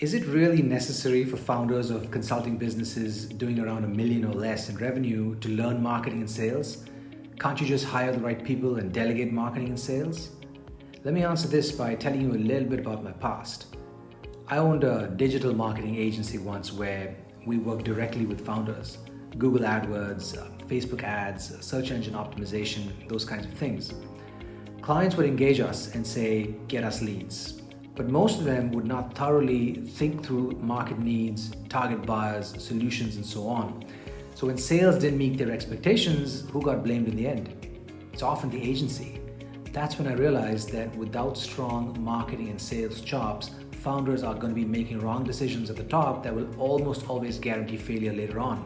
Is it really necessary for founders of consulting businesses doing around a million or less in revenue to learn marketing and sales? Can't you just hire the right people and delegate marketing and sales? Let me answer this by telling you a little bit about my past. I owned a digital marketing agency once where we worked directly with founders. Google AdWords, Facebook ads, search engine optimization, those kinds of things. Clients would engage us and say, get us leads. But most of them would not thoroughly think through market needs, target buyers, solutions, and so on. So when sales didn't meet their expectations, who got blamed in the end? It's often the agency. That's when I realized that without strong marketing and sales chops, founders are going to be making wrong decisions at the top that will almost always guarantee failure later on.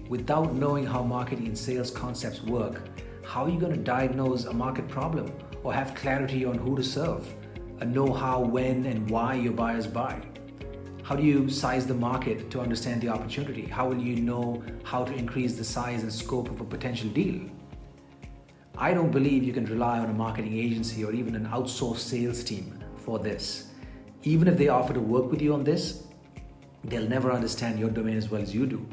Without knowing how marketing and sales concepts work, how are you going to diagnose a market problem or have clarity on who to serve and know how, when, and why your buyers buy? How do you size the market to understand the opportunity? How will you know how to increase the size and scope of a potential deal? I don't believe you can rely on a marketing agency or even an outsourced sales team for this. Even if they offer to work with you on this, they'll never understand your domain as well as you do.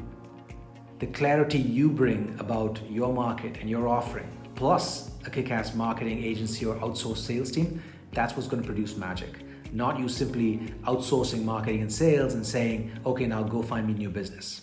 The clarity you bring about your market and your offering, plus a kick-ass marketing agency or outsourced sales team, that's what's going to produce magic. Not you simply outsourcing marketing and sales and saying, okay, now go find me new business.